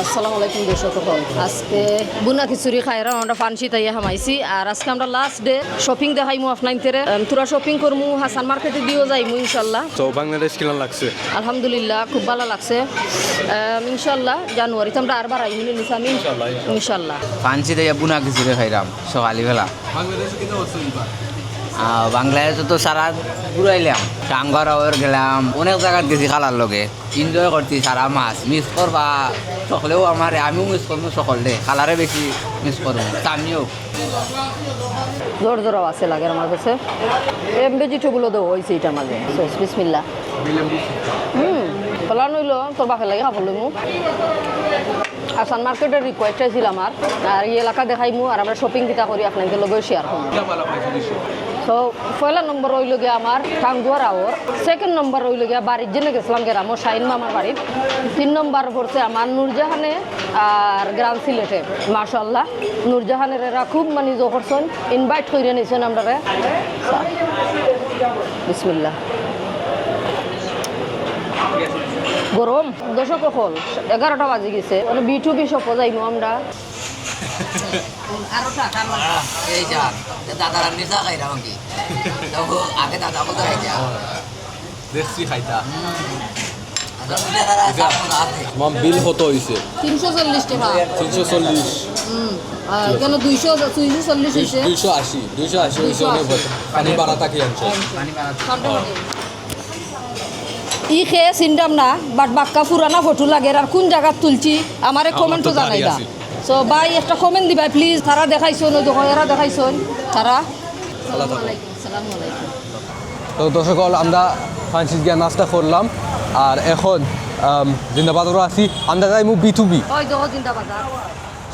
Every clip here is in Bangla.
আসসালামু আলাইকুম দর্শক। আজকে বুনা খিচুড়ি খাইরা আমরা ফানসি তাইয়া হামাইছি আর আজকে আমরা লাস্ট ডে শপিং দেখাইমু অফলাইন তেরে তোরা শপিং করমু হাসান মার্কেটে দিও যাইমু ইনশাল্লাহ। তো বাংলাদেশ কেমন লাগছে? আলহামদুলিল্লাহ খুব ভালো লাগছে। ইনশাল্লাহ জানুয়ারিতে আমরা আর বার আইমু নিসামি ইনশাল্লাহ। ফানসি তাইয়া বুনা খিচুড়ি খাইলাম সকালবেলা। বাংলাদেশে কিন্তু অসুবিধা বাংলাদেশে তো সারা ঘুরাইলাম, টাঙ্গারাওয়ের গেলাম, অনেক জায়গায় গেছি খালার লগে, এনজয় করছি সারা মাস। মিস করবা সকলেও আমার, আমিও মিস করবো সকলে, খালারে বেশি মিস করবো, আমিও। জোর জোরাও আছে লাগে আমার কাছে। ভেজিটেবলও দেবো হয়েছে এটা মাঝে বিসমিল্লাহ। প্লান হইল তোর বাপের লাগে খাবার লইমু। হাসান মার্কেটের রিকোয়েস্ট ছিল আমার, আর এই এলাকা দেখাইমু আর আমরা শপিং কিতা করি আপনাদের লগে শেয়ার করবো। তো পয়লা নম্বর রইল গিয়া আমার টাঙ্গুয়ার আওয়ার, সেকেন্ড নম্বর রইল গিয়া বাড়ির জন্য গেছিলাম গেরামো শাহিন মামার বাড়ির, 3 নম্বর পড়ছে আমার নূরজাহানে আর গ্রাম সিলেটে। মাশাআল্লাহ নূরজাহানের এরা খুব মানে জো করছেন, ইনভাইট করে নিয়েছেন আমরা। বিসমিল্লাহ। গরম দশক হল 11টা বাজে গেছে, B2B শপ যাইমু আমরা। এই যা দাদারা নিশা খাইরা কি আগে দাদা কত খাইছা দেখছি খাইতা আমার বিল কত হয়েছে? 340 টাকা। 340 কেন 240 হয়েছে? 280 হয়েছে। অনেক পানি বাড়া থাকি আনছে। ই খেয়ে চিন্তাম না, বাট বাক্কা ফুরানা ফটো লাগে আর কোন জায়গা তুলছি আমারে কমেন্ট তো জানাইবা। সো ভাই একটা কমেন্ট দিবা প্লিজ। তারা দেখাইছো না এরা দেখাইছো তারা। আসসালামু আলাইকুম। তো দর্শক আমরা ফান্সি গিয়া নাস্তা করলাম আর এখন জিন্দাবাদও আছি। আমরা যাইমু B2B ওই দেখো জিন্দাবাদ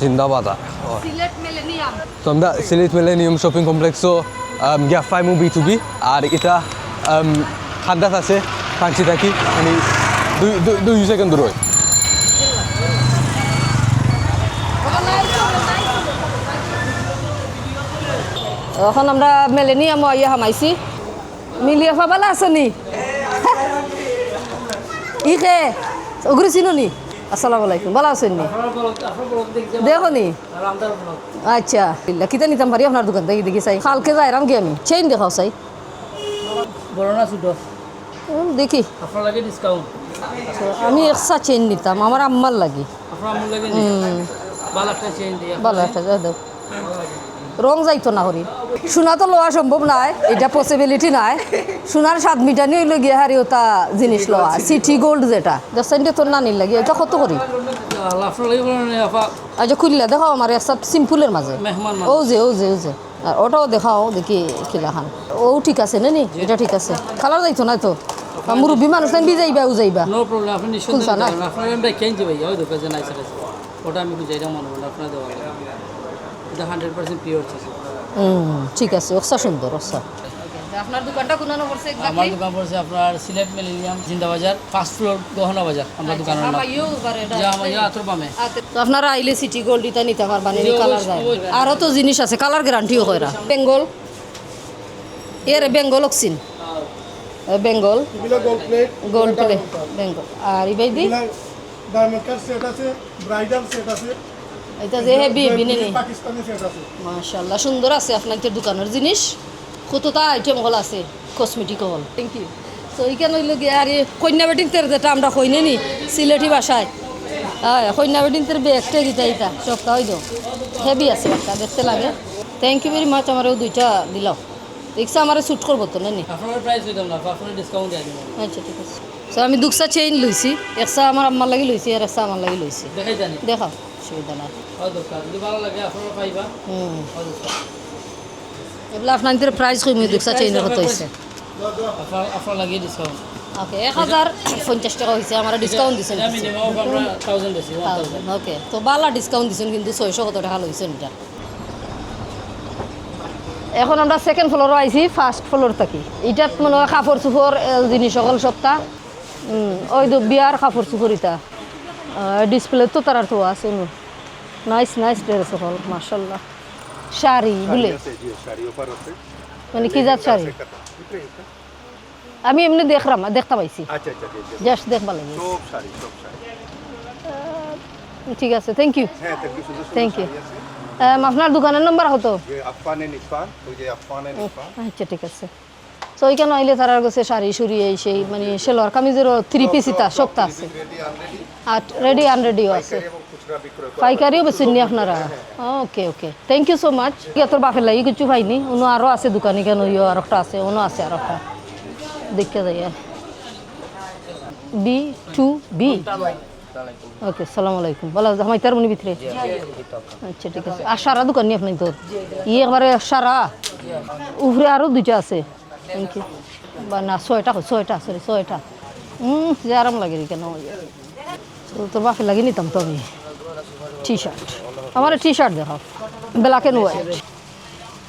জিন্দাবাদ। সিলেট মিলেনিয়াম। তো আমরা সিলেট মিলেনিয়াম শপিং কমপ্লেক্সও গিয়া পাইমু B2B। আর এটা খাদ্যাত আছে ফান্সি থাকি মানে 2 সেকেন্ড দূর হয়। এখন আমরা মিলেনিয়াম ইয়া হামাইছি। মিলিয়া ফাবালা আসনি ই খে ওগুলো চিনো নি? আসসালামু আলাইকুম, ভালো আছেন নি? দেখো নি আচ্ছা কিতা নিতাম পারি আপনার দোকান থেকে দেখি চাই। কালকে যাইরাম কি আমি চেইন দেখাও চাই বড় না ছোট দেখি। আপনার লাগে ডিসকাউন্ট? আমি একসা চেইন নিতাম, আমার আম্মার লাগে। আপনার আমল লাগে ভালো একটা চেইন দিয়ে ভালো একটা দাও, রং যাইতো না করি। সোনা তো লওয়া সম্ভব নাই, এটা পসিবিলিটি নাই। সোনার 7 মিটার নিয়ে গিয়ে হারি ওটা জিনিস লওয়া সিটি গোল্ড যেটা 10 সেন্টে তোর নানির লাগে এটা কত করি? আপনার লাগে বলেন আপা আচ্ছা খুললে দেখাও আমার একটা সিম্পলের মাঝে। মেহমান ও যে আর ওটাও দেখাও দেখি কিলা খান। ও ঠিক আছে না নি? এটা ঠিক আছে, কালার যাইতো না তো। মুরব্বী মানুষ যাইবা ও যাইবা নো প্রবলেম। আপনি নিশ্চিন্ত খুলছা না? আপনার আমরা কেনছি ভাই ওই দোকানে নাই স্যার, ওটা আমি বুঝাইরা মনে বলে আপনার দেওয়া এটা 100% পিওর আছে। ঠিক আছে, ওসা সুন্দর ওসা। আপনার দোকানটা কোন নাম পড়ছে আমার এক্স্যাক্টলি? দোকান পড়ছে আপনার Sylhet millennium Zindabazar, 1st floor গহনা বাজার। আমরা দোকানের নাম যা আমার আতর পামে। তো আপনারা আইলে সিটি গোল্ড এটা নিতে পারবেন, এই কালার যায়। আরও তো জিনিস আছে, কালার গ্যারান্টিও কইরা। বেঙ্গল এর বেঙ্গল অক্সিন বেঙ্গল গোল্ড প্লেট বেঙ্গল। আর ইবাই দি ডায়মন্ড কাট সেট আছে, ব্রাইডাল সেট আছে, এটা যে হেভি বিনে নি। পাকিস্তানি সেট আছে। মাশাআল্লাহ সুন্দর আছে আপনাদের দোকানের জিনিস। কতটা আইটেম হল আছে কসমেটিক হল। Thank you. তো এইখানে হইল গিয়ে আর কন্যা বেটিন তের যেটা আমরা কইনে নি সিলেটি ভাষায়, হ্যাঁ কন্যা বেটিন তের ব্যাগটা দিতা দিতা সপ্তাহ হইল হেভি আছে একটা দেখতে লাগে। Thank you very much. আমারও 2টা দিলাম, দেখছে আমার শ্যুট করবো তো না নি? আপনার প্রাইস হইতাম না, আপনার ডিসকাউন্ট দিয়ে দিব। আচ্ছা ঠিক আছে। তো আমি 2টা চেইন লইছি, একটা আমার আম্মার লাগি লইছি আর একটা আমার লাগি লইছি। দেখাই জানি দেখাও অসুবিধা নাই। ওই দোকান যদি ভালো লাগে আপনারা পাইবা। ওই দোকান এগুলো আপনাদের প্রাইস কই? 2টা চেইনের কত হয়েছে? আপনার লাগে ডিসকাউন্ট ওকে 1050 টাকা হয়েছে, আমার ডিসকাউন্ট দিচ্ছেন। মিনিমাম আপনারা 1000 দিছি 1000। ওকে তো বালা ডিসকাউন্ট দিচ্ছেন, কিন্তু 600 কত টাকা লইছেন এটা। এখন আমরা সেকেন্ড ফ্লোরে আইছি, ফার্স্ট ফ্লোর থাকি। এটাত মনে হয় কাপড় চুপড় জিনিস সকল সপ্তাহ। ওই তো বিয়ার কাপড় চুপড় এটা ডিসপ্লে তো তার তো আছে। নাইস নাইস ড্রেস সকল মাশাআল্লাহ। শাড়ি বলে মানে কি জাত শাড়ি? আমি এমনি দেখতে পাইছি। আচ্ছা আচ্ছা জাস্ট দেখবা লাগে। সব শাড়ি ঠিক আছে, থ্যাংক ইউ হ্যাঁ একটু সুন্দর থ্যাংক ইউ। আপনার দোকানের নম্বর কত? আফফান এন্ড ইরফান, ওই যে আফফান এন্ড ইরফান। আচ্ছা ঠিক আছে। তো ওইখানে আইলে তারা গেছে শাড়ি সুরি এই সেই মানে সেলোয়ার কামিজেরও 3 পিস ইতা সপ্তাহ আছে, রেডি আনরেডি আর রেডি আনরেডিও আছে, এবং খুচরা বিক্রয় করা। পাইকারিও বেছেন নি আপনারা? ওকে ওকে, থ্যাংক ইউ সো মাচ। তোর বাপের লাগি কিছু পাইনি, অন্য আরও আছে দোকানে, কেন ইয়ে আর একটা আছে, অন্য আছে আর একটা দেখতে যাই। B2B ওকে, সালাম আলাইকুম। বলা আমার তার মনে ভিতরে আচ্ছা ঠিক আছে। আর সারা দোকান নি আপনি তোর ইয়ে একবারে সারা উপরে আরও 2টা আছে। Thank you. বা না 6টা সরি 6টা। যে আরাম লাগে কেন তোর বাপের লাগে নিতাম তো আমি টি শার্ট, আমার টি শার্ট দেখাও ব্ল্যাক অ্যান্ড হোয়াইট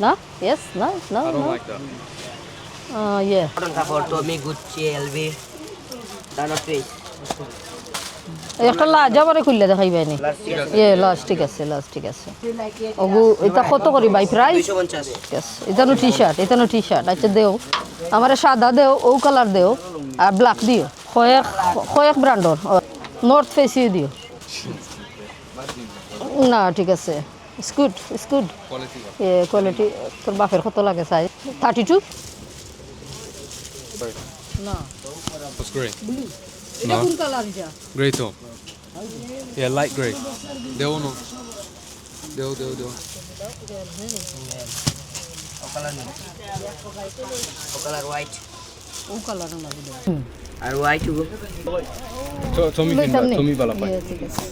না? ইয়েস না না ইয়ে কাপড় টমি গুচি এলভি দানা ফ্রি একটা লাজ আমারে খুললে দেখাইবাই নি। ইয়ে লাজ ঠিক আছে, লাজ ঠিক আছে। ওগু এটা কত করি বাই প্রাইস? 250 ঠিক আছে। এটানো টি শার্ট, এটানো টি শার্ট। আচ্ছা দেও আমারে সাদা দেও, ও কালার দেও আর ব্ল্যাক দিও। কয়েক ব্র্যান্ডর নর্থ ফেসি দিও না? ঠিক আছে, স্কুড স্কুড কোয়ালিটি। তোর বাপের কত লাগে সাইজ? 32 না What's grey? এটা কোন কালার? এটা Grey top. Yeah, light grey. Deo no. Deo. Colour white ও কালার না লাগে আর হোয়াইট Tommy bala pai. ইয়ে ঠিক আছে।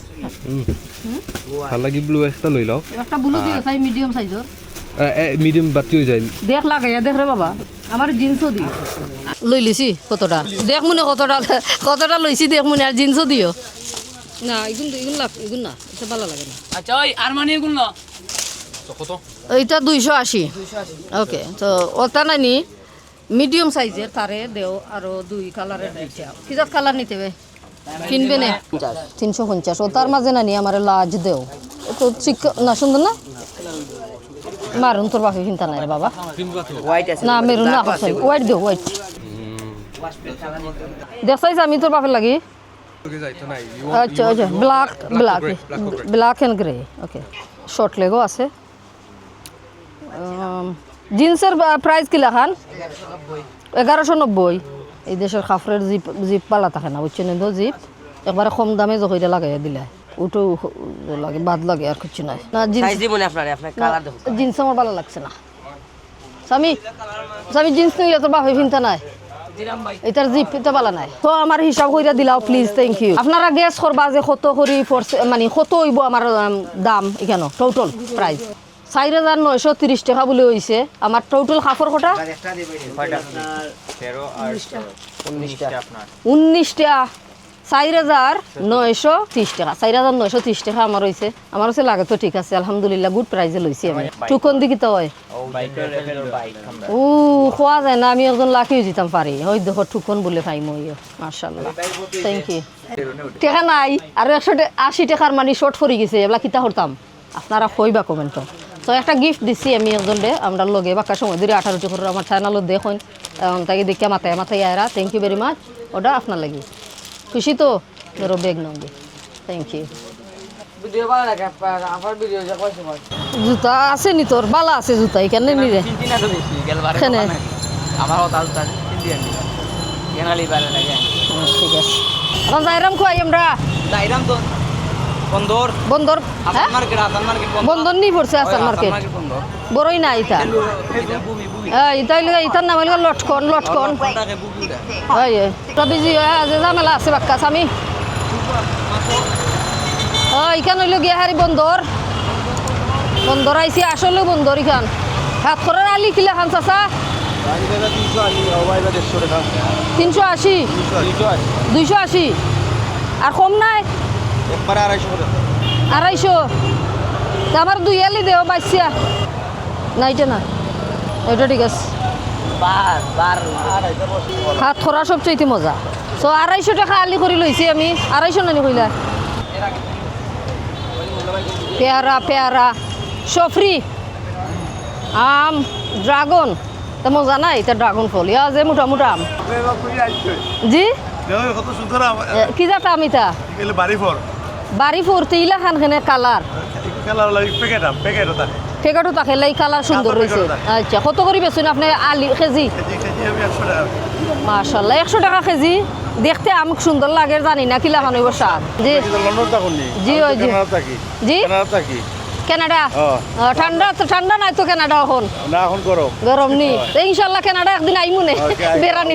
ভাল লাগি ব্লু একটা লই লও। একটা ব্লু দিও সাইজ মিডিয়াম সাইজর। মিডিয়াম বাতি হয়ে যায়। দেখ লাগাইয়া দেখ রে বাবা, আমার জিন্সও দিও। লই লিছি কতটা দেখ মনে, কতটা লইছি দেখ মনে, আর জিন্সও দিও না। এগুন না, এটা ভালো লাগে না। আচ্ছা ওই আর মানে এগুলো কত? এইটা 280। ওকে, তো ওটা নানি মিডিয়াম সাইজের তারে দেও আরো 2 কালারের দিচ্ছা। কিজাত কালার নিতে হবে কিনবে না? 350। ও তার মাঝে নানি আমার লাজ দেও, তো ঠিক না? সুন্দর না? মারুন তোর বাপে কিনতা নাই রে বাবা। হোয়াইট আছে না মেরুন না, হোয়াইট দেও, হোয়াইট দেখছাইছ আমি তোর বাপের লাগি। আচ্ছা আচ্ছা, black and grey. Okay, short লেগও আছে। জিন্সের প্রাইস কি লেখান? 1190। এই দেশের কাপড়ের জিপ পালা থাকে না, বুঝছেন তো? জিপ একবারে কম দামে জহিরে লাগাইয়া দিলে ওটো লাগে, বাদ লাগে, আর কিছু নাই না। সাইজ দিবনি আপনারে, আপনার কালার দেখো। জিন্স আমার ভালো লাগছে না। স্বামী জিন্স নিলে তোর বাপে কিনতে নাই, এটার জিপ এটা ভালো নাই। তো আমার হিসাব কইরা দিলাও প্লিজ, থ্যাংক ইউ। আপনারা গেস করবা যে কত করি মানে কত হইব আমার দাম এখানে টোটাল প্রাইস? 4930 টাকা বলে হয়েছে আমার টোটাল কাপড় কটা? 19 টাকা। 4930 টাকা, 4930 টাকা আমার হয়েছে। আমার হচ্ছে লাগে তো ঠিক আছে, আলহামদুলিল্লাহ গুড প্রাইজে লইছি আমি। টুকন দিকে তো হয় ও খোয়া যায় না, আমি একজন লাখিও যেতাম পারি। ওই দেখো টুকন বলে পাই মই। মাশাআল্লাহ, থ্যাংক ইউ। টাকা নাই আর 180 টাকার মানে শর্ট পড়ে গেছে, এগুলা কিতা করতাম আপনারা কইবা কমেন্ট। তো একটা গিফট দিছি আমি একজনরে, আমরা লগে বাক্কা সময় ধরে 18টি করে আমার চ্যানেলত দেখুন, তাকে দেখে মাথায় আয়রা। Thank you very much. ওটা আপনার লাগি খুশি তো? ধরো বেগ নঙ্গে, থ্যাংক ইউ। ভিডিও ভালো লাগে আমার ভিডিও যা কইছে ভাই জুতা আছে নি তোর? বালা আছে জুতা এখানে নি রে? তিনটা তো বেশি গেলবারে কেনে? আমার কথা তিনটি আনি কেনালি বারে লাগে। ঠিক আছে, এখন যাইরাম খুয়াই আমরা দাইরাম তো বন্দর বন্দর। হ্যাঁ আসান মার্কেট বন্দর নি পড়ছে আসান মার্কেট, বন্দর বড়ই না ইতা। এটা বুমি ইতার নাম হইল লটকন। কোনটাকে বুবি দা বিজি যে ঝামেলা আছে বাক্কা স্বামী। ইখান হইল গিয়া হারি বন্দর আইসি, আসলে বন্দর ইখান। হাত খরার আলি কিলা খান চাচা? 380 280 আর কম নাই? 250 আমার 2 আলি দেও বাইসিয়া না, এটা না, এটা ঠিক আছে। হাত খরা সবচেয়ে মজা। তো 250 টাকা আলি করে লইছি আমি। 250 নানি কইলা? পেয়ারা সফরি আম ড্রাগন, তা মজা নাই এটা ড্রাগন ফল। ইয়া যে মোটা আম। জি কত সুন্দর কি জাত আম এটা? বাড়ি ফর বাড়ি ফুর্তি ইলাখান খানে কালার কালার লাগে প্যাকেট ওটা ফেকাটো তাকে লাই কালার সুন্দর কাঁচা রয়েছে ফেকাটো আচ্ছা কত করে বেচুন আপনি আলি কেজি কেজি আমি 100 টাকা মাশাআল্লাহ 100 টাকা কেজি দেখতে আমাকে সুন্দর লাগে জানি না কি লাগানো হইব স্বাদ জি লন্ডন থাকুন নি জি ওই জি জি কানাডা থাকি কানাডা হ্যাঁ। ঠান্ডা তো ঠান্ডা নাই তো কানাডা এখন না এখন গরম গরম নি তো ইনশাআল্লাহ কানাডা একদিন আইমু নে বেরানি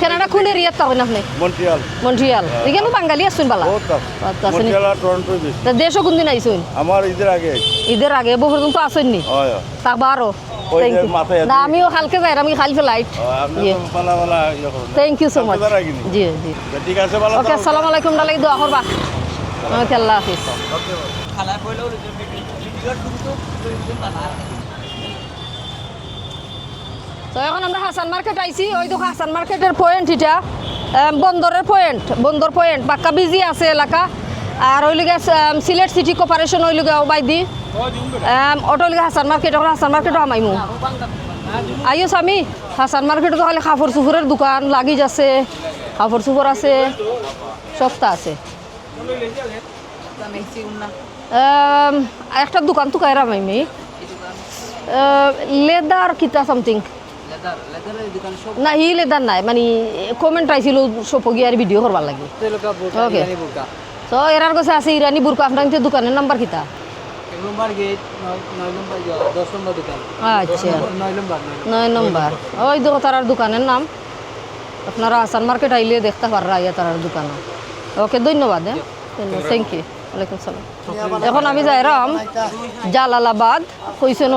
কানাডা কোন এরিয়া থাকেন আপনি মন্ট্রিয়াল মন্ট্রিয়াল এখানে বাঙালি আসুন বালা বহুত কাপ আচ্ছা, আসেনি। মন্ট্রিয়াল আর টরন্টো বেশি তা দেশও কোন দিন আইসুন আমার ঈদের আগে ঈদের আগে বহু পর্যন্ত আসেননি হয় তা বারো ওই Thank যে you. মাথায় না আমিও কালকে যাই আমি খালি ফেলাইট আপনি ইয়ে। তো পালা ইয়ে করুন থ্যাংক ইউ সো মাচ কালকে রাখিনি। জি জি ঠিক আছে ভালো ওকে আসসালামু আলাইকুম ডালাই দোয়া করবা ওকে আল্লাহ হাফিজ তো এখন আমরা হাসান মার্কেট আইছি ওই দেখো হাসান মার্কেটের পয়েন্ট এটা বন্দরের পয়েন্ট বন্দর পয়েন্ট পাক্কা বিজি আছে এলাকা আর ওই লিগে সিলেট সিটি কর্পোরেশন ওই লিগে বাইদি অটো লিগে হাসান মার্কেট এখন হাসান মার্কেটও আমাইমু আইও স্বামী হাসান মার্কেটে তো খালি কাপড় চুপড়ের দোকান লাগি আছে কাপড় চুপড় আছে সবটা আছে একটা দোকান তো কায়রা মাইমি লেদার কিতা সামথিং না হি লেদার নাই মানে কমেন্ট আইছিল সব গিয়ার ভিডিও করবার লাগে ওকে তো এরার কাছে আছে ইরানি বুরকা আপনার দোকানের নাম্বার কিতা নম্বর গেট 9 নম্বর 10 নম্বর দোকান আচ্ছা 9 নম্বর 9 নম্বর ওই দেখো তার দোকানের নাম আপনারা হাসান মার্কেট আইলে দেখতে পাররা ইয়া তার দোকান ওকে ধন্যবাদ হ্যাঁ থ্যাংক ইউ ওয়ালাইকুম সালাম এখন আমি যাইরাম জালালাবাদ কইছেন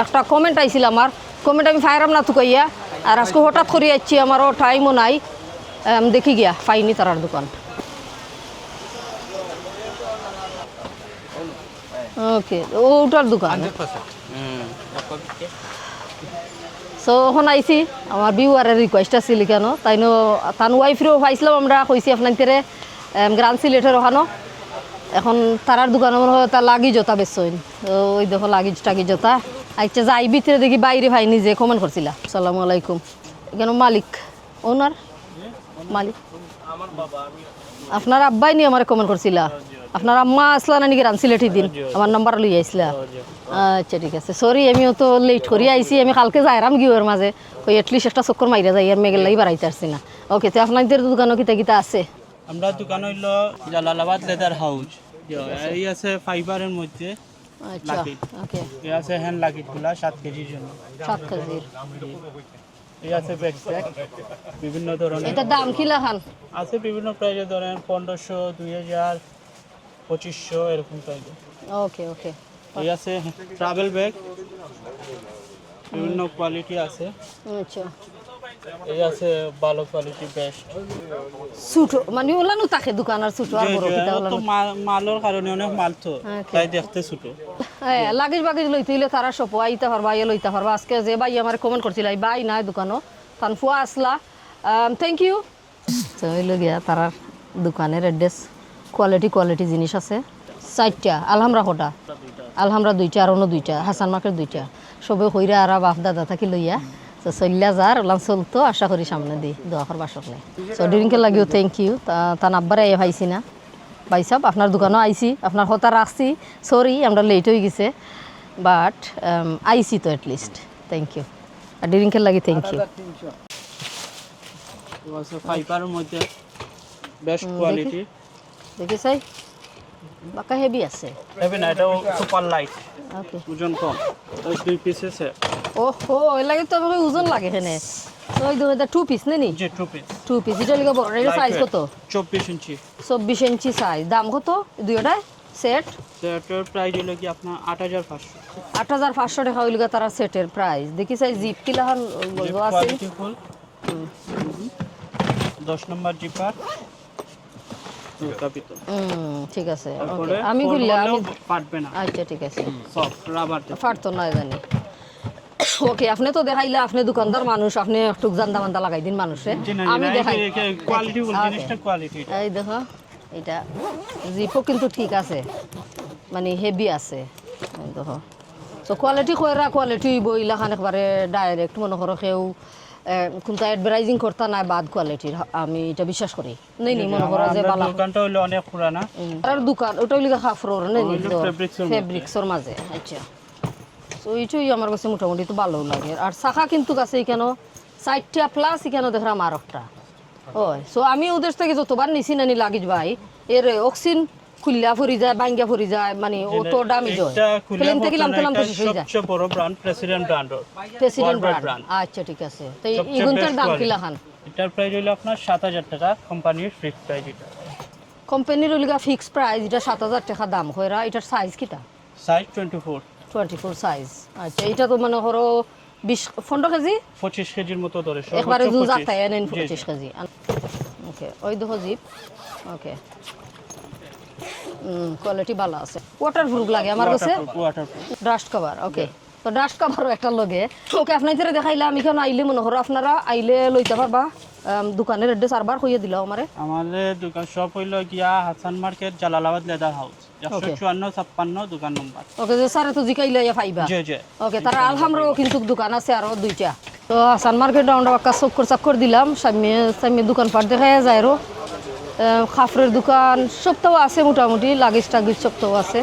একটা কমেন্ট আইছিল আমার কমেন্ট আমি ফাইরাম না তুকাইয়া আর আজকে হঠাৎ করে যাচ্ছি আমারও টাইমও নাই দেখি গিয়া পাইনি তার দোকান ওকে ওটার দোকান সো এখন আইসি আমার বিউয়ারের রিকোয়েস্ট আছিল কেন তাইনো তান ওয়াইফেরও পাইছিলাম আমরা কইছি আপনার গ্রান্ড সিলেটের ওখানো এখন তারার দোকানে মনে হয় তা লাগি জোতা বেচইন ওই দেখো লাগি টাগি জোতা আচ্ছা যাই ভিতরে দেখি বাইরে ভাই নিজে কমেন্ট করছিলা আসসালামু আলাইকুম এখানে মালিক ওনার মালিক আপনার আব্বাই নিয়ে আমার কমেন্ট করছিলা আপনার আম্মা আসলা না নাকি রানসিলেটি দিন আমার নাম্বার লই আইসলা আচ্ছা ঠিক আছে সরি আমিও তো লেট করি আইসি আমি কালকে যাইরাম গিওর মাঝে ওই এটলিস্ট একটা চক্কর মাইরা যাই আর মেঘেলাই বাড়াইতে পারছি না ওকে তো আপনাদের দোকানও কিতা কিতা আছে আমরা দোকান হইল জালালাবাদ লেদার হাউস এই আছে ফাইবারের মধ্যে আচ্ছা ওকে এই আছে হ্যান্ড লাকিটগুলা 7 কেজির জন্য 7 কেজির এই আছে ব্যাকপ্যাক বিভিন্ন ধরনের এটা দাম কি লাখান আছে বিভিন্ন প্রাইজে ধরেন 1500 2000 2500 এরকম প্রাইজে ওকে ওকে এই আছে ট্রাভেল ব্যাগ বিভিন্ন কোয়ালিটি আছে আচ্ছা এই আছে ভালো কোয়ালিটি বেস্ট সুটো মানে ওলানো থাকে দোকান আর সুটো আর বড় কিতা তো ওলানো মালের কারণে অনেক মাল তো Okay. তাই দেখতে ছোট হ্যাঁ লাগেজ বাগেজ লইতে হইলে তারা সব আইতে পারবা ইয়ে লইতে পারবা আজকে যে ভাই আমার কমেন্ট করছিল এই ভাই নাই দোকানও তান ফুয়া আসলা থ্যাংক ইউ তো হইল গিয়া তার দোকানের অ্যাড্রেস কোয়ালিটি জিনিস আছে 4টা আলহামরা কোটা আলহামরা 2টা আর অন্য 2টা হাসান মার্কেট 2টা সবে কইরা আর বাপ দাদা থাকি লইয়া তো চল্লা যার ওলাম চলতো আশা করি সামনে দিই দোয়া করবা সকলে সো ড্রিঙ্কে লাগিও থ্যাংক ইউ তার আব্বারে আইয়া পাইছি না ভাই সাহেব আপনার দোকানও আইসি আপনার হতা রাখছি সরি আমরা লেট হয়ে গেছে বাট আইসি তো অ্যাটলিস্ট থ্যাংক ইউ আর ড্রিঙ্কের লাগি থ্যাংক ইউ আছে ফাইবারের মধ্যে বেস্ট কোয়ালিটি দেখি চাই বাকা হেভি আছে হবে না এটা সুপার লাইট ওকে ওজন কম ওই 2 পিসেস ওহো এর লাগে তো আমাকে ওজন লাগে এখানে তো ওই 2 পিস নেনি যে 2 পিস 2 পিস এটা লিখা বড় এটা সাইজ কত 24 ইঞ্চি 24 ইঞ্চি সাইজ দাম কত দুইটা সেট সেটার প্রাইস হলো কি আপনার 8500 8500 টাকা হইল তারা সেটের প্রাইস দেখি চাই জিপ কি লাহান বলবো আছে কোয়ালিটি ফুল 10 নম্বর জিপার কাপিতো ঠিক আছে তারপরে ওকে আমি গুলা আমি পারবে না আচ্ছা ঠিক আছে সফট রাবার ফাটতো না জানি ওকে আপনি তো দেখাইলে আপনি দোকানদার মানুষ আপনি একটু জান্দা মান্দা লাগাই দিন মানুষে আমি দেখাই কোয়ালিটি ফুল জিনিসটা কোয়ালিটি এই দেখো এটা জিপও কিন্তু ঠিক আছে মানে হেভি আছে এই দেখো তো কোয়ালিটি কইরা কোয়ালিটি বইলা খান একবারে ডাইরেক্ট মনে করো কেউ কোনটা অ্যাডভার্টাইজিং করতা না বাদ কোয়ালিটির আমি এটা বিশ্বাস করি নেই নি মনে করা যে বালা দোকানটা হলো অনেক পুরানা আর দোকান ওটা হইলে কাপড়ের নেই নি fabrics-এর মধ্যে। ফেব্রিক্সের মাঝে আচ্ছা তো এইটাই আমার কাছে মোটামুটি তো ভালো লাগে আর শাখা কিন্তু কাছে কেন 60টা প্লাস কেন দেখলাম আর একটা হয় সো আমি ওদের থেকে যতবার নিছি নানি লাগিস ভাই এর অক্সিন খুললা ফুরি যায় ভাঙ্গা ফুরি যায় মানে অত দামি যায় এটা খুলে প্লেন থেকে বলতো না, লাম এটা শেষ হয়ে যায় সবচেয়ে বড় brand president brand president Worldwide brand brand। আচ্ছা ঠিক আছে তো সবচেয়ে ইগুনটার best দাম quality। কি লাখান এটার প্রাইস হলো আপনার 7000 টাকা কোম্পানির ফিক্সড প্রাইস এটা কোম্পানির ওলিগা ফিক্স প্রাইস এটা 7000 টাকা দাম হয়রা এটার সাইজ কিটা সাইজ 24 24 সাইজ আচ্ছা এটা তো মানে হলো 15 কেজি 25 কেজির মতো ধরে একবারে সর্বোচ্চ জুজা 25 তাই নেন জি, জি। 25 কেজি ওকে ওই দেখো জিপ ওকে কোয়ালিটি ভালো আছে ওয়াটারপ্রুফ লাগে আমার কাছে ওয়াটারপ্রুফ ডাস্ট কভার ওকে তো ডাস্ট কভারও একটা লগে ওকে আপনাদের দেখাইলাম এখানে আইলে মনে করো আপনারা আইলে লইতে পারবা দোকানের অ্যাড্রেস আরবার কইয়ে দিলাও আমারে আমাদের দোকান শপ হইল গিয়া Hasan market Jalalabad leather house 154 দোকান নম্বর ওকে যে স্যার তো জিকাইলে পাইবা জি জি ওকে তারা আলহামরাও কিন্তু দোকান আছে আরো দুইটা তো হাসান মার্কেট আমরা বাক্কা চক্কর দিলাম সামনে দোকানপাট দেখা যায় আরো খাফরের দোকান সবটাও আছে মোটামুটি লাগেজ টাগিজ সবটাও আছে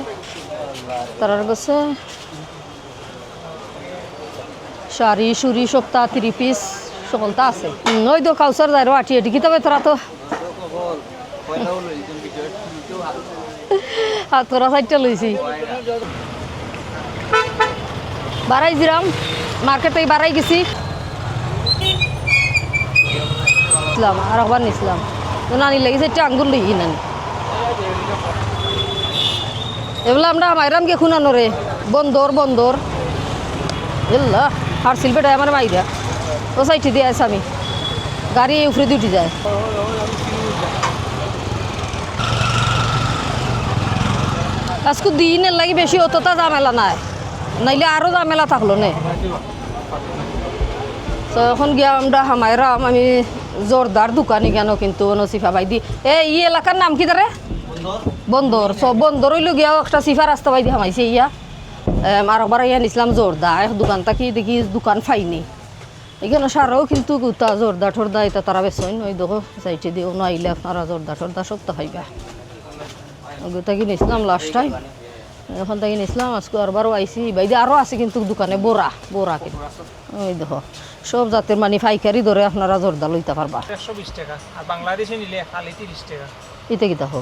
তার কাছে শাড়ি সুরি সপ্তাহ 3 পিস সকলটা আছে ওই তো কাউসার যায় আটি আটি কি তবে তোরা তো তোরা সাইডটা লইছি বাড়াই দিলাম মার্কেটে বাড়াই গেছি আর একবার নিছিলাম নানি লেগেছে একটা আঙ্গুর লই নানি এগুলো আমরা মাইরাম গে খুনানো রে বন্দর এল্লা হার শিল্পেটা আমার মাইরা ও সাইডে দিয়ে আছে আমি গাড়ি উপরে দিয়ে উঠে যায় আজকে দিনের লাগি বেশি অতটা ঝামেলা নাই নাইলে আরো ঝামেলা থাকলো নে তো এখন গিয়া আমরা হামাইরাম আমি জোরদার দোকানি কেন কিন্তু নসিফা ভাই দি এই এলাকার নাম কি তারে বন্দর সব বন্দর হইল গিয়াও একটা সিফা রাস্তা বাই দি হামাইছে ইয়া আর একবার ইয়া নিছিলাম জোরদা দোকানটা কি দেখি দোকান পাইনি এখানে সারাও কিন্তু গুতা জোরদা ঠোরদা এটা তারা বেসইন ওই দেখো সাইডে দিও নাইলে আপনারা জোরদা ঠোরদা সব তো পাইবা ওগুতা কি নিছিলাম লাস্ট টাইম এখন তাকে নিছিলাম আজকে আরবারও আইসি বাইদে আরও আছে কিন্তু দোকানে বোরা কিন্তু ওই দেখো সব জাতের মানে পাইকারি ধরে আপনারা জোরদা লইতে পারবা 120 টাকা আর বাংলাদেশে নিলে খালি 30 টাকা ইতে কি দেখো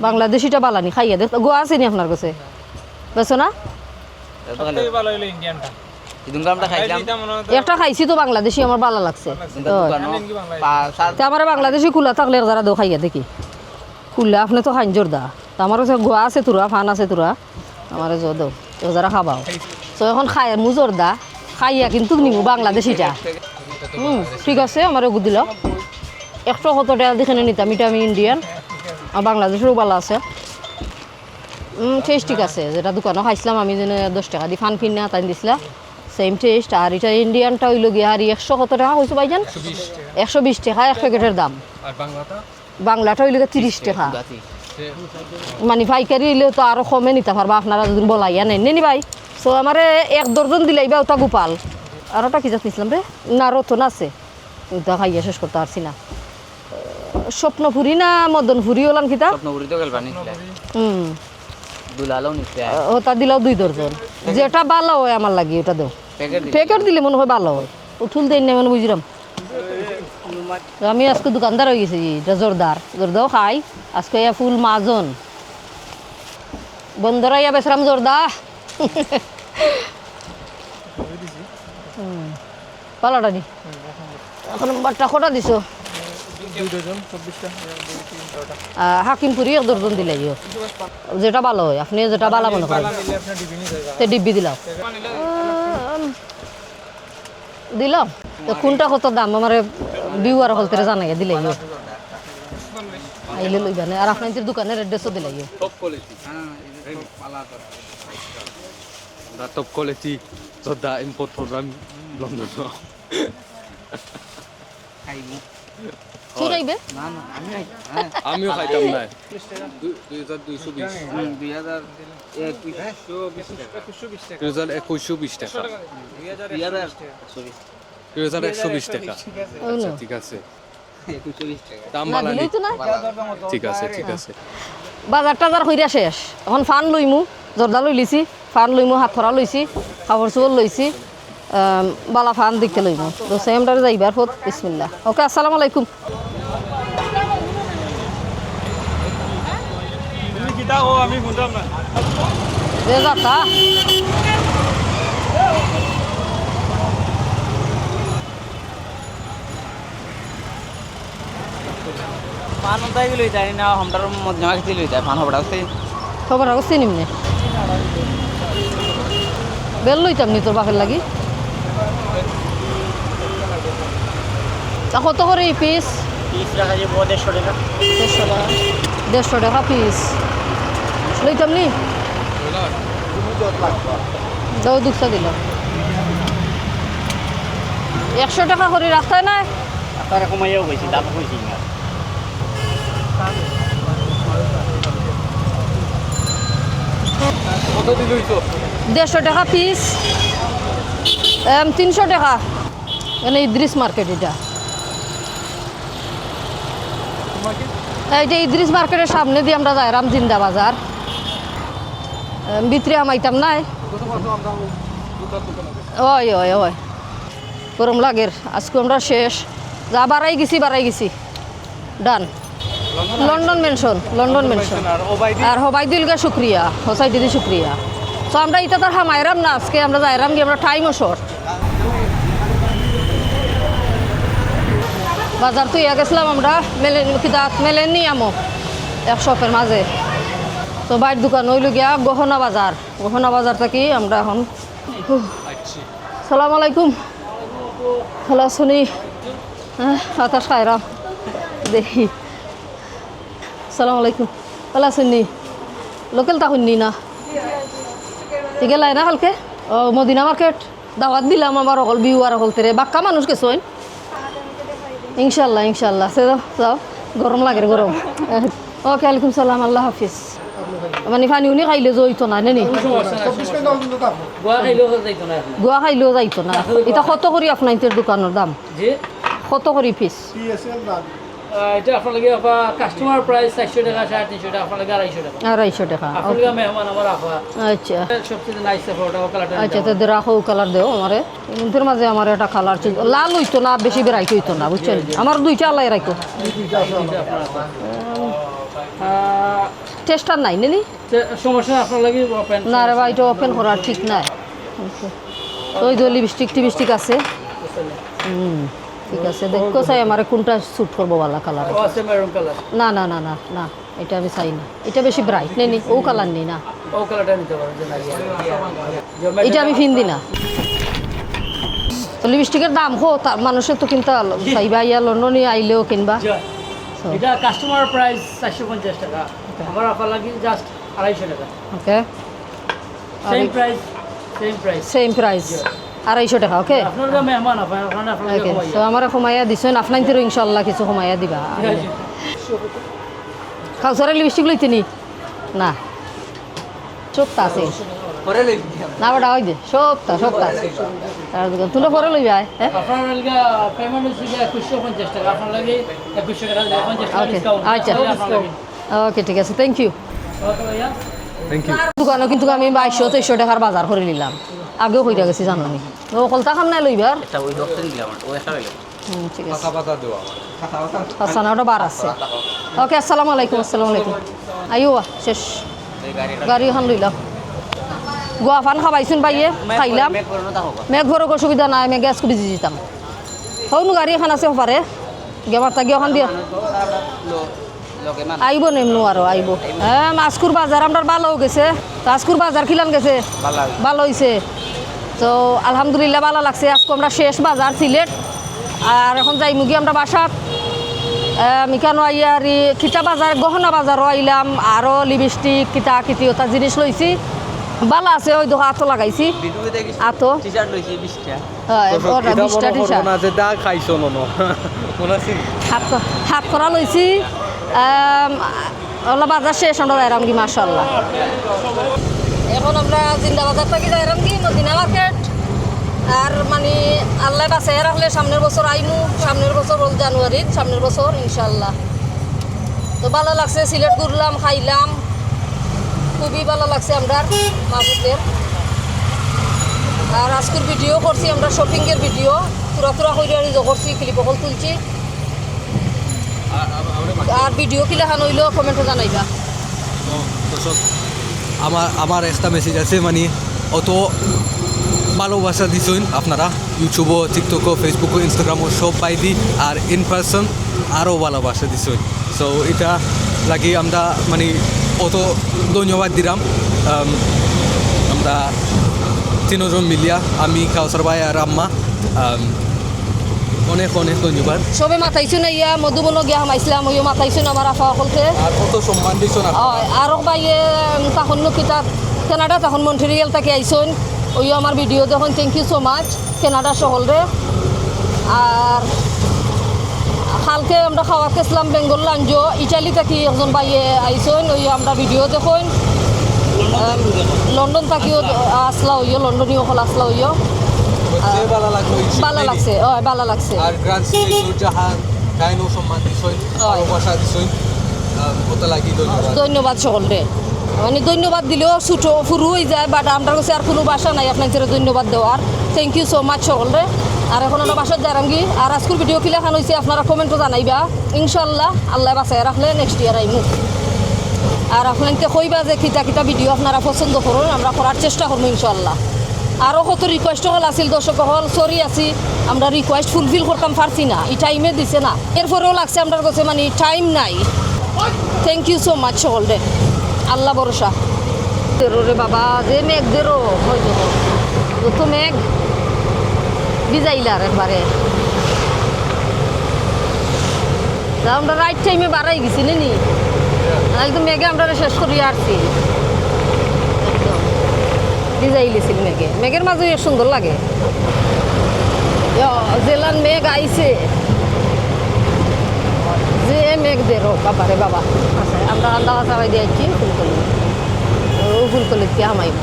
বাংলাদেশিটা বালানি খাইয়া দেখ গোয়া আছে নি আপনার কাছে বেছো না সবথেকে ভালো হলো ইন্ডিয়ানটা ইদুনকা আমরা খাইলাম একটা খাইছি তো বাংলাদেশি আমার ভালো লাগছে জানেন কি বাংলাদেশ তা আমার বাংলাদেশি খোলা থাকলে যারা দো খাইয়া দেখি খুললে আপনি তো খাইন জোরদা তা আমার কাছে গোয়া আছে তোরা ফান আছে তোরা আমার জোর দাও যারা খাবাও তো এখন খাই মু জোরদা খাইয়া কিন্তু নিমু বাংলাদেশিটা ঠিক আছে আমার ওগুলো দিল 170 টাকা দেখে নিতাম এটা আমি ইন্ডিয়ান আর বাংলাদেশেরও ভালো আছে টেস্ট ঠিক আছে যেটা দোকানে খাইছিলাম আমি যেন 10 টাকা দিয়ে ফান কিনে তাই দিছিলাম সেম টেস্ট আর এটা ইন্ডিয়ানটা হইল গিয়ে আর 100 কত টাকা হয়েছে ভাইজান 120 টাকা এক প্যাকেটের দাম আর বাংলাটা হইল 30 টাকা মানে পাইকারি হইলেও তো আরও কমে নিতে পারবা আপনারা যদি বলাইয়া নেন নি ভাই সো আমার 1 দর্জন দিলাইবা ওটা গোপাল আর ওটা কি জাত নিছিলাম রে না রতন আছে ওটা খাইয়া শেষ করতে পারছি না স্বপ্নপুরি না মদনপুরি ওলান কিতা স্বপ্নপুরি তো গেলবানি দুলালো নিতে ওটা দিলাও 2 দর্জন যেটা ভালো হয় আমার লাগি ওটা দেও প্যাকেট দিলে মনে হয় ভালো হয় উঠুল দেন না মানে বুঝলাম আমি আজকে দোকানদার হয়ে গেছি এটা জোরদাও খাই আজকে ফুল মাজন বন্ধরাইয়া বেসরাম জোরদা পালাটা নি এখন বারটা কটা দিছো 2 ডজন 24 টাকা হাকিমপুরি 1 দর্জন দিলাই যেটা ভালো হয় আপনি যেটা ভালো মনে করেন নিলে আপনি ডিবি নি যাবে তে ডিব্বি দিলাম তো কোনটা কত দাম আমার বিউয়ার হলতে জানাই দিলাই আইলে লইবা না আর আপনাদের দোকানের অ্যাড্রেসও দিলাই top quality জোরদা ইম্পোর্ট প্রোগ্রাম লন্ডন খাইবো কি খাইবে না না আমিও খাইতাম না 2220 2120 টাকা 2021 টাকা 2021 টাকা 2120 টাকা ওই না। ঠিক আছে 2120 টাকা দাম না বাড়ানি দিলেই তো না ঠিক আছে ঠিক আছে বাজার টাজার কইরা শেষ এখন ফান লইমু জর্দা লই লিছি ফান লইমু হাত ফরা লইছি কাপড় চোপড় লইছি বালা ফান দেখতে লইমু তো সেমটারে যাইবার ফত বিসমিল্লাহ ওকে আসসালামু আলাইকুম তুমি কিতা ও আমি বুঝলাম না যে যাতা পান উঠাই গেলে তাই না हमटार মধ্যমা কিছু লইতা পান হবড়া আছে খবর আগত চিনিম নে বেল লইতাম নি তোর বাপের লাগি তা কত করে এই পিস 30 টাকা যে 150 টাকা 150 টাকা পিস লইতাম নি দাও দুঃখা দিলাম 100 টাকা করে রাখতে না আপনারা কমাইয়াও কইছি দাম কইছি না কত দিলই তো 150 টাকা পিস 300 টাকা মানে ইদ্রিস মার্কেট এটা এইটা ইদ্রিস মার্কেটের সামনে দিয়ে আমরা যাইরাম জিন্দা বাজার ভিতরে আমাইতাম নাই ওই ওই ওই গরম লাগের আজকে আমরা শেষ যা বাড়াই গেছি ডান লন্ডন মেনশন আর হবাইদুলকে শুক্রিয়া হোসাই দিদি শুক্রিয়া তো আমরা এটা তার হামাইরাম না আজকে আমরা যাইরাম গিয়ে আমরা টাইমও শর্ট বাজার তো ইয়া গেছিলাম আমরা মেলেনি আমো এক শপের মাঝে তো বাইর দোকান হইল গিয়া গহনা বাজার থেকে আমরা এখন সালাম আলাইকুম ভালো শুনি হ্যাঁ আতাস খাইরাম দেখি সালাম আলাইকুম ভালো শুনি লোকাল তা শুননি না ঠিক লাই না কালকে ও মদিনা মার্কেট দাওয়াত দিলাম আমার অকল বিউ আর অকল তেরে বাক্কা মানুষ গেছেন ইনশাল্লাহ সে যাও গরম লাগে গরম ওকে আলাইকুম সালাম আল্লাহ হাফিজ মানে পানি উনি খাইলে জইতো না নেনি 24 টাকা কিন্তু থাকবো গোয়া খাইলেও যাইতো না এটা কত করি আপনাদের দোকানের দাম যে কত করি পিস পিএসএল দাম এটা আপনাদের কাস্টমার প্রাইস 400 টাকা 350 টাকা আপনাদের 250 টাকা 250 টাকা আপনাদের মেহমান আমার আপা আচ্ছা সবচেয়ে নাইস ফটো কালারটা আচ্ছা তো রাখো কালার দেও আমারে ইনদের মাঝে আমার একটা কালার ছিল লাল হইতো না বেশি বেরাই হইতো না বুঝছেন আমার দুইটা আলাই রাখো টেস্টার নাই নেনি সমস্যা আপনার লাগি ওপেন না রে ভাই এটা ওপেন করা ঠিক নাই ওই তো লিপস্টিক আছে ঠিক আছে দেখো চাই আমার কোনটা স্যুট করবো ভালো কালার আছে মেরুন কালার না এটা আমি চাই না এটা বেশি ব্রাইট নেই ও কালার নেই না ও কালারটা নিতে পারেন যে নাই এটা আমি ফিন না তো লিপস্টিকের দাম হো মানুষের তো কিনতে চাইবা ইয়া লন্ডনে আইলেও কিনবা এটা কাস্টমার প্রাইস 450 টাকা আমার আপা লাগি জাস্ট 250 টাকা ওকে সেম প্রাইস 250 টাকা ওকে আপনার মেহমান আপা আপনার ওকে তো আমার কমাইয়া দিছেন আপনাদের ইনশাআল্লাহ কিছু কমাইয়া দিবা খাওসারে লিপস্টিক লইতে নি না সবটা আছে পরে লই না বড় ওই যে সবটা আছে তার দোকান তুলো পরে লইবে হ্যাঁ আপনার লাগা পেমেন্ট হচ্ছে 2150 টাকা আপনার লাগি 2100 টাকা 50 টাকা ওকে ডিসকাউন্ট আচ্ছা ওকে ঠিক আছে থ্যাংক ইউ ওকে ভাইয়া থ্যাংক ইউ দোকানও কিন্তু আমি 2200-2300 টাকার বাজার করে নিলাম আগেও কইরা গেছি জানি ও কলতা খাম না লইবার এটা ওই দোকান দিলাম ও একটা হইলো ঠিক আছে পাতা দেওয়া হাসান ওটা বার আছে ওকে আসসালামু আলাইকুম আইও শেষ গাড়ি এখন লইলাম গোয়া ফান খাবাইছুন বাইয়ে খাইলাম মেঘ ভরক অসুবিধা নাই আমি গ্যাস করে দিতাম হৌন গাড়ি এখন আছে পারে গেমার তাগি এখন দিয়ে আইব নেমনু আরো আইব হ্যাঁ মাছকুর বাজার আমরা ভালো গেছে মাছকুর বাজার খিলান গেছে ভালো হয়েছে তো আলহামদুলিল্লাহ ভালো লাগছে আজকে আমরা শেষ বাজার সিলেট আর এখন যাই মুগি আমরা বাসাত আমি কেন আইয়ার খিটা বাজার গহনা বাজারও আইলাম আরও লিপস্টিক কিতা কিতিওতা জিনিস লইছি ভালো আছে ওই দোকান আতো লাগাইছি আতো টি-শার্ট লইছি 20 টা হ্যাঁ 20টা টি-শার্ট না যে দা খাইছো ননো হাত করা লইছি ওলা বাজার শেষ আমরা যাইরাম কি মাশাআল্লাহ এখন আমরা জিন্দা বাজার থেকে যাইরাম কি মদিনা মার্কেট আর মানে আল্লাহ বাঁচাই রাখলে সামনের বছর আইমু, সামনের বছর হল জানুয়ারির, সামনের বছর ইনশাল্লাহ। তো ভালো লাগছে, সিলেট ঘুরলাম, খাইলাম, খুবই ভালো লাগছে আমরা মাহবুবদের। আর আজকের ভিডিও করছি আমরা, শপিংয়ের ভিডিও পুরা পুরা হইলে করছি, ক্লিপ হল তুলছি। আর ভিডিও কিলাখান হইলেও কমেন্টে জানাইবা। দর্শক আমার একটা মেসেজ আছে, মানে অত ভালোবাসা দিছেন আপনারা ইউটিউবও, টিকটকও, ফেসবুকও, ইনস্টাগ্রামও সব পাই দি, আর ইন পার্সন আরও ভালোবাসা দিছেন। সো এটা লাগি আমরা মানে অত ধন্যবাদ দিলাম। আমরা তিনজন মিলিয়া, আমি, কাউসার ভাই আর আম্মা, অনেক অনেক ধন্যবাদ। সবে মাথাইছো না ইয়া মধুবন গিয়া হামাইছিলাম, ওইও মাথাইছো না আমার আফা সকলকে। আর কত সম্মান দিছেন আরও বাইয়ে তখন কিতাব কেনাডা, তখন মন্ট্রিয়াল থেকে আইসন, ওইও আমার ভিডিও যখন, thank you so much Canada সকলরে। আর কালকে আমরা খাওয়া গেছিলাম বেঙ্গল লাঞ্জো, ইটালি থেকে একজন বাইয়ে আইসন, ওইও আমরা ভিডিও দেখুন। লন্ডন থাকিও আসলা হইও, লন্ডনীয় সকল আসলা হইও। ভালো লাগছে, ভালো লাগছে। আর গ্রান্ড সিটি নূরজাহান তাইনও সম্মান দিছেন, ভালোবাসা দিছেন, কত লাগি ধন্যবাদ। ধন্যবাদ সকলরে, মানে ধন্যবাদ দিলেও ছোটো ফুরু হয়ে যায়, বাট আমার কাছে আর কোনো বাসা নাই আপনাদের ধন্যবাদ দেওয়ার। থ্যাংক ইউ সো মাচ সকলরে। আর এখন আমরা বাসার যারাঙ্গি। আর আজকের ভিডিও কিলা খান হয়েছে আপনারা কমেন্টও জানাইবা ইনশাল্লাহ, আল্লাহ বাঁচাই রাখলে নেক্সট ইয়ার আইমু। আর আপনাকে কইবা যে কিতা কিতা ভিডিও আপনারা পছন্দ করুন, আমরা করার চেষ্টা করবো ইনশাল্লাহ। আরও কত রিকোয়েস্ট হল আসিল, দর্শক হল সরি আছি, আমরা রিকোয়েস্ট ফুলফিল করতাম পারছি না, এই টাইমে দিছে না, এরপরেও লাগছে আপনার কাছে মানে টাইম নাই। থ্যাংক ইউ সো মাচ সকলরে, আল্লাহ ভরসা। রে বাবা যে মেঘ দেরো হয়তো তো মেঘ ভিজাইলার একবারে। আমরা রাইট টাইমে বাড়াই গেছি নি, একদম মেঘে আমরা শেষ করিয়া আসছি, ভিজাই লিছিল মেঘে। মেঘের মাঝে সুন্দর লাগে, জেলার মেঘ আইছে, যে মেঘ দেরো বাবারে বাবা। আচ্ছা আমরা আন্দাজ চাবাই দিয়েছি ফুলকলি, ও ফুলকলিতে হামাইব।